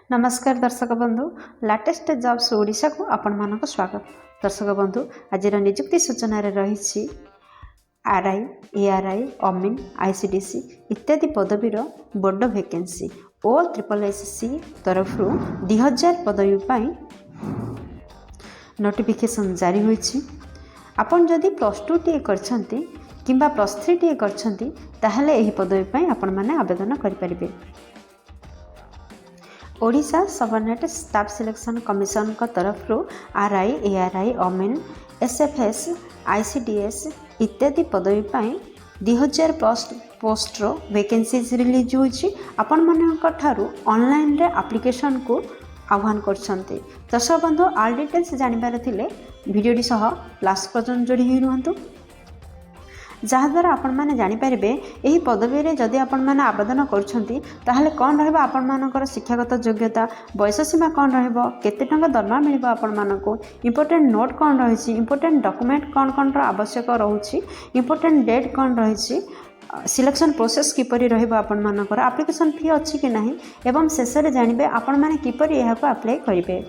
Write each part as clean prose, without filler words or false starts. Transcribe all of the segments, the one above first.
नमस्कार दर्शक बंधु लाटेस्ट जॉब्स ओडिशा को आपण मानक स्वागत। दर्शक बंधु आज निजुक्ति सूचना रही आरआई एआरआई अमीन आईसीडीसी इत्यादि पदवीर बड़ वैकेंसी OSSC तरफ 2000 पदवी पाई नोटिफिकेशन जारी होईछि। आपण जदि +2 टी करछंती किंबा +3 टी करछंती ताहले एही पदवी पाई आपण माने आवेदन करि परिबे। Odisha subordinate staff selection commission का तरफ आरआई एआरआई अमीन एसएफएस आईसीडीएस इत्यादि पदवी पाई 2000+ पोस्टर वैकेंसीज रिलीज होइछि। आपण मानक ठारू ऑनलाइन रे एप्लिकेशन को आह्वान करछन्ते। दर्शक बंधु ऑल डिटेल्स जानिबार थिले वीडियोटी सह लास्ट पर्यंत जोड़ी होई रहंतु, जहाद्वारा आपण मैंने जानीपर यही पदवी में जदि आपण मैंने आवेदन करछंती ताहले कौन रहिबा आपण मानकर शिक्षागत योग्यता बयस सीमा कौन रहिबो केते टंका दरमा मिलिबो आपण मानको इंपोर्टेंट नोट कौन रही इंपोर्टेंट डॉक्यूमेंट कौन कौन आवश्यक रहुछि इंपोर्टेंट डेट कौन रही सिलेक्शन प्रोसेस किपरि रहिबो आपण मानकर एप्लिकेशन फी अछि कि नाही एवं शेष में जानिबे आपण माने किपरि एहा को अप्लाई करिवे।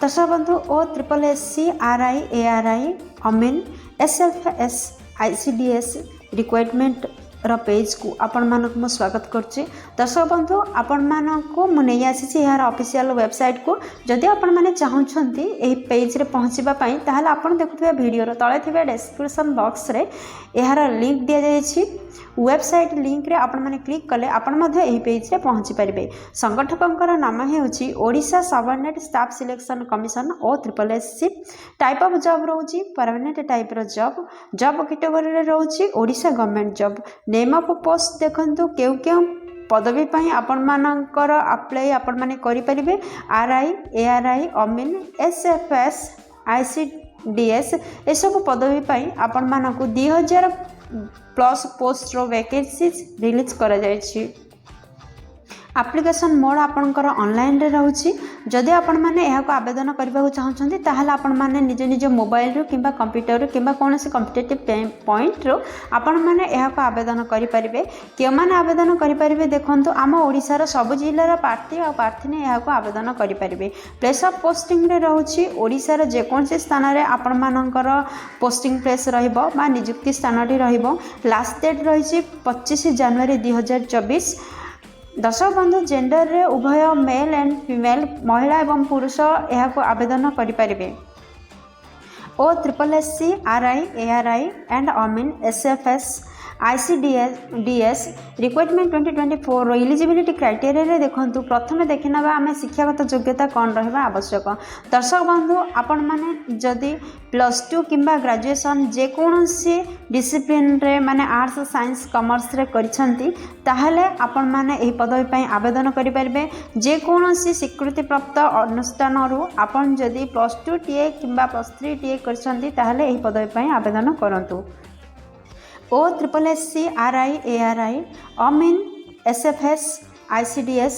दर्शक बंधु OSSC आरआई एआरआई अमीन एसएफएस आईसीडीएस रिक्वायरमेंट रो पेज को आपण मानक मो स्वागत करछि। दर्शक बंधु आपण मानक को मु नै आसी यार ऑफिशियल वेबसाइट को जदि आपण माने चाहुछंती एही पेज रे पहुंचीबा पई ताहाले आपण देखुथिबा वीडियो रो तळे थिबा डिस्क्रिप्शन बॉक्स रे यार लिंक दिया जायछि। वेबसाइट लिंक रे आपण माने क्लिक कले आपण मध्ये एही पेज रे पहुंची परिबे। संगठकंकर नाम हेउछि Odisha subordinate staff selection commission OSSC। Type of job रहउछि परमानेंट टाइप रो जॉब कैटेगरी रे रहउछि Odisha government job. Name of post देखंतु केउ पदवी पाई आपण मानकर अप्लाई आपण माने करि परिबे। आरआई एआरआई अमीन एसएफएस आईसीडीएस ए सब पदवी पाई आपण मानकु 2000+ पोस्ट रो वैकेंसीज रिलीज करा जायछि। एप्लिकेशन मोड आपणकर ऑनलाइन रे रहउछि। जदि आपण माने एहा को आवेदन करबा चाहछन्ती ताहाले आपण माने निज निज मोबाइल रो किंबा कंप्यूटर रो किंबा कोनोसी कॉम्पिटिटिव पॉइंट रो आपण माने एहा को आवेदन करि परिबे। के माने आवेदन करि परिबे देखंतु आम ओडिसा रो सब जिल्ला रो प्रार्थी आ प्रार्थीने एहा को आवेदन करि परिबे। प्लेस ऑफ पोस्टिंग रे रहउछि ओडिसा रो जे कोनसी स्थान रे आपण मानकर पोस्टिंग प्लेस रहइबो बा नियुक्ति स्थानटी रहइबो। लास्ट डेट रहिछि 25 जनवरी 2024। दर्शक बंधु जेंडर रे उभय मेल एंड फीमेल महिला एवं पुरुष यह को आवेदन करें। OSSC आरआई एआरआई एंड अमीन SFS ICDS requirement 2024 eligibility criteria रे देखंतु प्रथमे देखिना आम शिक्षागत योग्यता कौन रहा आवश्यक। दर्शक बंधु आपण माने जदि +2 किंबा ग्रेजुएशन जेकोसी डिसिप्लिन रे माने आर्ट्स साइंस कॉमर्स रे करिसंती ताहले आपण माने एही पदवी पई आवेदन करि परिबे। जेकोसी स्वीकृति प्राप्त अनुष्ठान रु आपण जदि +2 टीए किंबा +3 टीए करिसंती ताहले एही पदवी पई आवेदन करंतु। OSSC आरआई एआरआई अमीन एसएफएस आईसीडीएस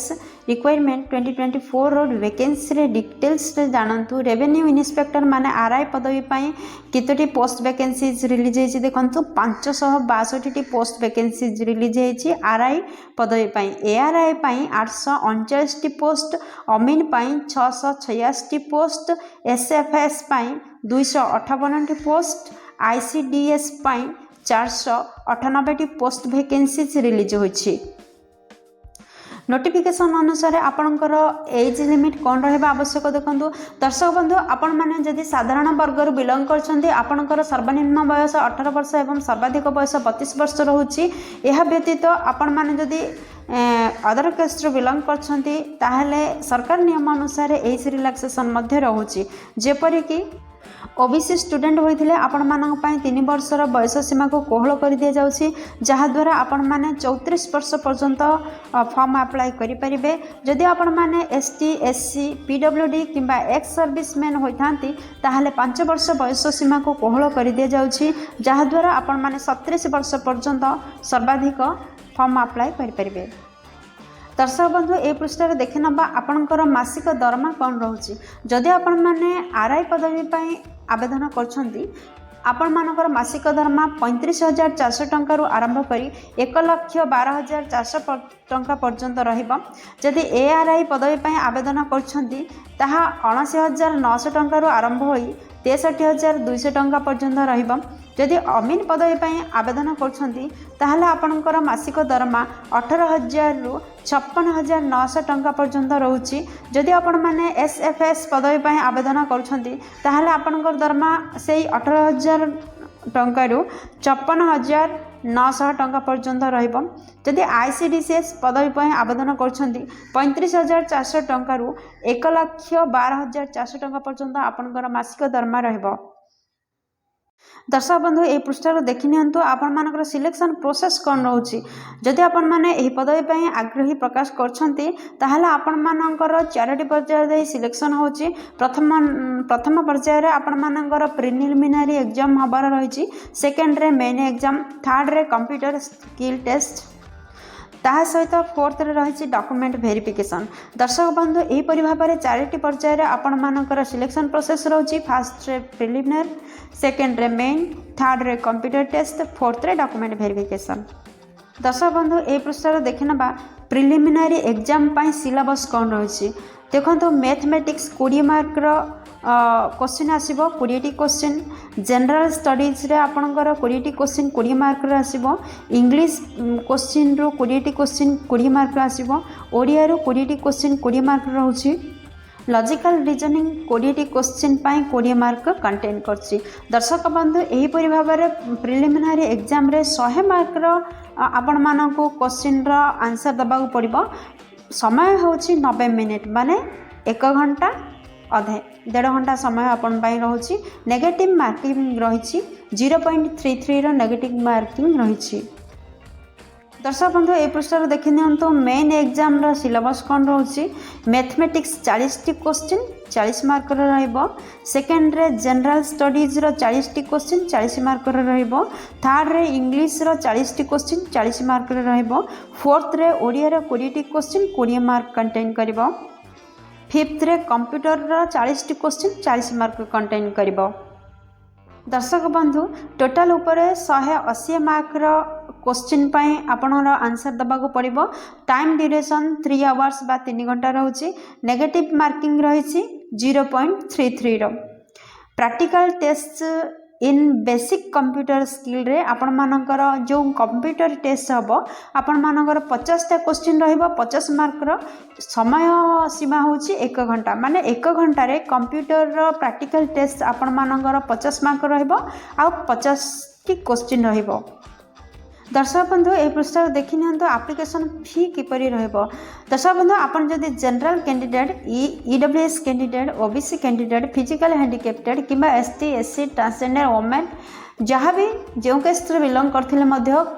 रिक्वायरमेंट 2024 रो वैकेंसी रे डिटेल्स रे जानंतु। रेवेन्यू इन्स्पेक्टर माने आरआई पदवी पाई कितोटी पोस्ट वैकेंसीज रिलीज हेछि देखंतु 562 टी पोस्ट वैकेंसीज रिलीज हेछि आरआई पदवी पाई। एआरआई पाई 839 टी पोस्ट, अमीन पाई 686 टी पोस्ट, एसएफएस पाई 258 टी पोस्ट, आईसीडीएस पाई 498 टी पोस्ट वैकेंसीज रिलीज होइछि। नोटिफिकेशन अनुसार आपणकर एज लिमिट कौन रहा आवश्यक देखंतु। दर्शक बंधु आपण माने जदि साधारण वर्ग बिलोंग करछन्ती आपणकर सर्वनिम्न बयस 18 वर्ष एवं सर्वाधिक बयस 32 वर्ष रहउछि। यह व्यतीत आपण माने जदि अदर कास्ट बिलोंग करछन्ती ताहले सरकार नियम अनुसार एज रिलैक्सेशन मध्य रहउछि। जेपरि कि ओबीसी स्टूडेंट होइथिले आपण मानक पई 3 वर्षर बयस सीमा को कोहल कर दिया जाउछि, जहा द्वारा आपण माने 34 वर्ष पर्यंत फॉर्म अप्लाई करि परिबे। जदि आपण माने एसटी एससी पीडब्ल्यूडी किंबा एक्स सर्विसमैन होइथांती ताहले 5 वर्ष बयस सीमा को कोहल कर दिया जाउछि, जहा द्वारा आपण माने 37 वर्ष पर्यंत सर्वाधिक फॉर्म अप्लाई करि परिबे। दर्शक बंधु ए पृष्ठ देखि नबा आपणकर मासिक दरमा कौन रोचे। जदि आपण माने आरआई पदवी पाई आवेदन करछंती आपण मानकर मासिक दरमा 35,400 टंका आरंभ करी 1,12,400 टंका पर्यंत रहिबा। जदि एआरआई पदवी पई आवेदन करछंती ताहा 79,900 टंका आरंभ होई 63,200 टंका पर्यंत रहिबा। जदि अमीन पदवी पई आवेदन करछंती ताहले आपनकर मासिक दरमा 18,000 रु 56,900 टंका पर्यंत रहउची। जदि आपण माने एसएफएस पदवी पई आवेदन करछंती ताहले आपनकर दरमा सेही 18,000 टंका रु 56,900 टंका पर्यंत रहिबो। जदि आईसीडीएस पदवी पई आवेदन करछंती 35,400 टंका रु 1,12,400 टंका पर्यंत आपनकर मासिक दरमा रहइबो। दर्शक बंधु ए पृष्ठार देखि नियंतु आपण मानकर सिलेक्शन प्रोसेस कौन रोची। जदि आपण माने एही पदवी पई आग्रही प्रकाश करछंती ताहले आपण मानकर 4टी पर्याय दे सिलेक्शन होची। प्रथम पर्याय रे आपण मानकर प्रिलिमिनरी एग्जाम हबार रहिची, सेकंड रे मेन एग्जाम, थर्ड रे कंप्यूटर स्किल टेस्ट, ताहा सहित फोर्थ रे रही डॉक्यूमेंट वेरिफिकेशन। दर्शक बंधु एहीपरि भाव में 4टी पर्याय आपण मानकर selection process रोची। First ray preliminary, second रे मेन, थर्ड रे कंप्यूटर टेस्ट, फोर्थ रे डॉक्यूमेंट वेरिफिकेशन। दर्शक बंधु ए पृष्ठार देखि नबा प्रिलिमिनरी एग्जाम पई सिलेबस कौन रही। देखो मैथमेटिक्स 20 मार्क क्वेश्चन आसीबो 20टी क्वेश्चन, जनरल स्टडीज रे आपनकर 20टी क्वेश्चन 20 मार्क रे आसीबो, इंग्लिश क्वेश्चन रो 20टी क्वेश्चन 20 मार्क रे आसीबो, ओडिया रो 20टी क्वेश्चन 20 मार्क रे रहउची, लॉजिकल रीजनिंग 20टी क्वेश्चन पाई 20 मार्क कंटेन करछि। दर्शक बंधु एही परि भाव में प्रिलिमिनरी एग्जाम रे 100 मार्क रो आपण मानकू क्वेश्चन रो आंसर दबा पड़िबो। समय होछि 90 मिनिट माने 1 घंटा अधे 1.5 घंटा समय आपण पाई रहउछि। नेगेटिव मार्किंग रहिछि 0.33 रो नेगेटिव मार्किंग रहिछि। दर्शक बंधु ए पृष्ठार देखि नियंतु मेन एग्जाम रो सिलेबस कौन रोची। मैथमेटिक्स 40टी क्वेश्चन 40 मार्क रो रहइबो, सेकंड रे जनरल स्टडीज रो 40टी क्वेश्चन 40 मार्क रो रहइबो, थर्ड रे इंग्लिश रो 40टी क्वेश्चन 40 मार्क रो रहइबो, फोर्थ रे ओडिया रो 20टी क्वेश्चन 20 मार्क कंटेन करिवो, फिफ्थ रे कंप्यूटर रो 40टी क्वेश्चन 40 मार्क कंटेन करिवो। दर्शक बंधु टोटाल उपरे 180 मार्क रो क्वेश्चन पाई आपनर आंसर दबाको पड़िबो। टाइम ड्यूरेशन 3 आवर्स बा 3 घंटा रहउची। नेगेटिव मार्किंग रहिछि 0.33 रो। प्रैक्टिकल टेस्ट इन बेसिक कंप्यूटर स्किल रे आपण मानकर जो कंप्यूटर टेस्ट हबो आपण मानकर 50टा क्वेश्चन रहिबो 50 मार्क रो। समय सीमा होची 1 घंटा माने 1 घंटा रे कंप्यूटर रो प्रैक्टिकल टेस्ट आपण मानकर 50 मार्क रहिबो आ 50 टी क्वेश्चन रहिबो। दर्शक बंधु ए पृष्ठार देखि नियंतु एप्लिकेशन फी किपरि रहबो। दर्शक बंधु आपण जदि general candidate EWS candidate OBC candidate physical handicapped किबा एसटी एससी ट्रांसजेंडर वुमेन जहाँ भी जो केस बिलंग करते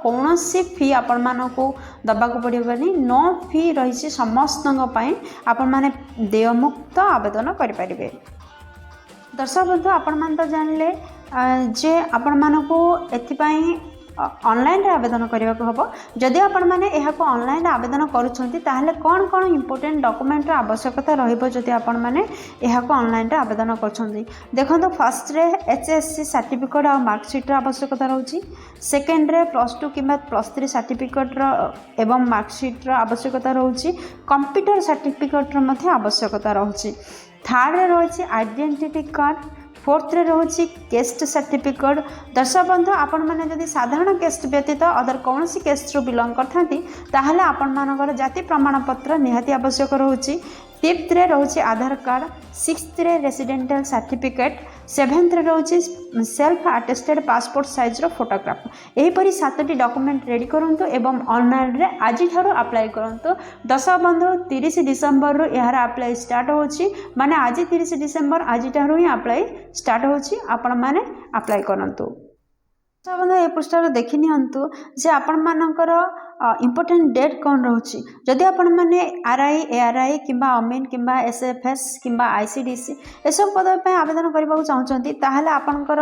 कौन फी आपण मानक दबाक पड़ोनी नो फी रही समस्त आपण मैंने देयमुक्त आवेदन करें। दर्शक बंधु आपण मान तो जानले जे आपण मानक एथिपाई ऑनलाइन रे आवेदन करने को हम। जदि आपण मैंने यहाँ ऑनलाइन आवेदन करुँच कौन कौन इंपोर्टेंट डॉक्यूमेंट आवश्यकता रही आपण मैंने यहाँ ऑनलाइन रे आवेदन कर देखो। फर्स्ट रे एचएससी सर्टिफिकेट और मार्कशीट आवश्यकता रही। सेकेंड रे +2 कि +3 सर्टिफिकेट एवं मार्कशीट आवश्यकता रही। कंप्यूटर सर्टिफिकेट आवश्यकता रही। थर्ड रे रही आइडेंटिटी कार्ड। फोर्थ रे रही केस्ट सर्टिफिकेट। दर्शक बंधु आपण मैंने जदि साधारण केस्ट व्यतीत अदर कौन केस्ट रू बिलंग करता आपण मानकर जाति प्रमाणपत्र निहाती आवश्यक रही। फिफ्थ रे रही आधार कार्ड। सिक्स्थ रे रेसिडेंटल सर्टिफिकेट। सेवेन्थ रे रही सेल्फ अटेस्टेड पासपोर्ट साइज रो फोटोग्राफ। एहीपरि 7टी डॉक्यूमेंट रेडी करंतु एवं ऑनलाइन रे आज ठारो अप्लाई करंतु। दर्शक बंधु 30 डिसेम्बर रो यार अप्लाई स्टार्ट होची माने आज 30 डिसेम्बर आज ठारो ही अप्लाई स्टार्ट होची आपण माने अप्लाई करंतु। बंधु ए पृष्ठार देखि नियंतु जे आपण मानकर इंपोर्टेंट डेट कौन रोची। जदि आपण माने आरआई एआरआई किंबा अमीन किंबा एसएफएस किंबा आईसीडीसी ए सब पद पे आवेदन करबा चाहउचंती ताहले आपनकर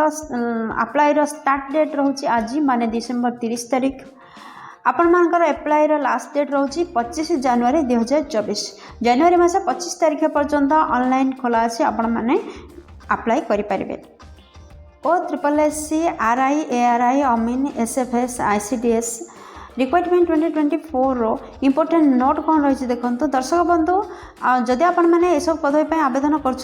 अप्लाई रो स्टार्ट डेट रोची आज माने डिसेंबर 30 तारिख। आपण मानकर अप्लाई रो लास्ट डेट रोची 25 जनवरी 2024। जनवरी मास 25 तारिख पर्यंत ऑनलाइन खोला अछि आपण माने अप्लाई करि परिबे। OSSC RI ARI अमीन SFS ICDS requirement 2024 important note कौन रही देखो दर्शक बंधु जदि आपण मैंने ये सब पदवी आवेदन कर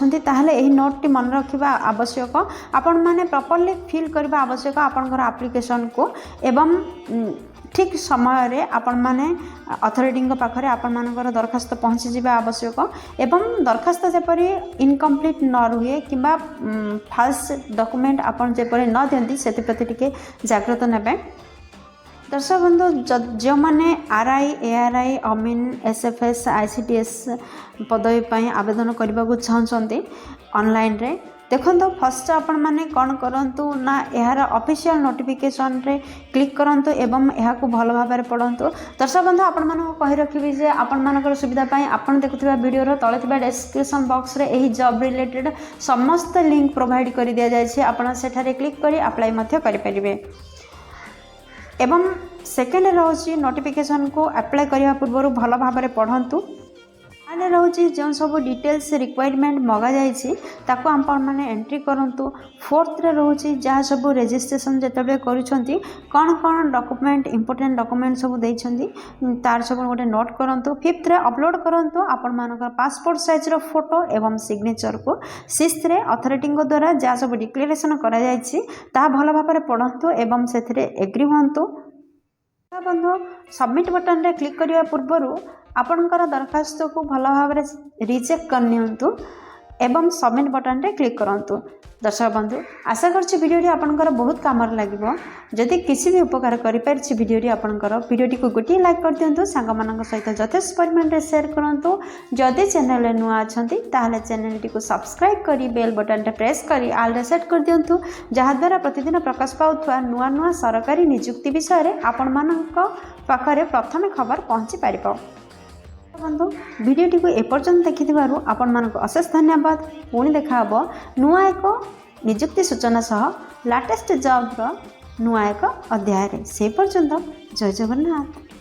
नोट टी मन रखा आवश्यक आपण मैंने प्रॉपर्ली फिल करने आवश्यक आपंकर एप्लिकेशन को एवं ठीक समय रे आपण माने अथॉरिटी पाखरे आपण मानकर दरखास्त पहुँची जावा आवश्यक एवं दरखास्त जेपरी इनकम्प्लीट न रुहे किंबा फाल्स डॉक्यूमेंट आपण जेपरी न दियंती सेति प्रति टिके जागृत नेबे। दर्शक बंधु जो मैंने RI ARI अमीन SFS ICDS पदवी आवेदन करने को चाहते ऑनलाइन रे देखो फर्स्ट आपण मैंने कौन करूँ ना यार ऑफिशियल नोटिफिकेशन रे क्लिक करूँ एवं यह भल भाव में पढ़ु। दर्शक बंधु आपण मानक कही रखी जे आपण मानकर सुविधा आपण देखुवा वीडियो तले डिस्क्रिप्शन बॉक्स रे यही जॉब रिलेटेड समस्त लिंक प्रोवाइड कर दि जाए आपण सेठारे क्लिक करी अप्लाई मध्य करें एवं सेकेंड रोचे नोटिफिकेशन को अप्लाई करने पूर्व भल भाव में पढ़ु आने रोचे जो सब डिटेल्स रिक्वायरमेंट मगा जाको मैंने एंट्री करूँ। फोर्थ रे रोचे जहाँ सब रजिस्ट्रेशन जिते कौन कौन डॉक्यूमेंट इंपोर्टेंट डॉक्यूमेंट सब देती तार सब गोटे नोट करूँ। फिफ्थ रे अपलोड करूँ आपण मानकर पासपोर्ट साइज रो फोटो एवं सिग्नेचर को। सिक्स्थ रे अथॉरिटी द्वारा जहाँ सब डिक्लेरेशन करा भल भाव में पढ़ु एवं से एग्री हूँ। बंधु सबमिट बटन रे क्लिक करने पूर्व आपणकर दरखास्त को भल भाव में रिचेक करनियंतु एवं सबमिट बटन रे क्लिक करूँ। दर्शक बंधु आशा करछि वीडियोटी आपणकर बहुत काम लगिबो। जदि किसी भी उपकार करि पारछि वीडियोटी आपणकर वीडियोटी को गोटे लाइक कर दियंतु सांगमानक सहित यथेष्ट परिमाण रे शेयर करंतु। जदि चैनल रे नुआ अछंती ताहले चैनल टी को सब्सक्राइब करी बेल बटन रे प्रेस करी ऑल रे सेट कर दियंतु जहा द्वारा प्रतिदिन प्रकाश पाउथवा नुआ नुआ सरकारी नियुक्ति विषय रे आपणमानक पाखरे प्रथम खबर पहुंची पारिबो। बंधु वीडियोटी को एपर्यंत देखि आपण मानक अशेष धन्यवाद। पुणी देखा नुआ एक नियुक्ति सूचना सह लेटेस्ट जॉब नुआ एक अध्याय से पर्यंत जय जगन्नाथ।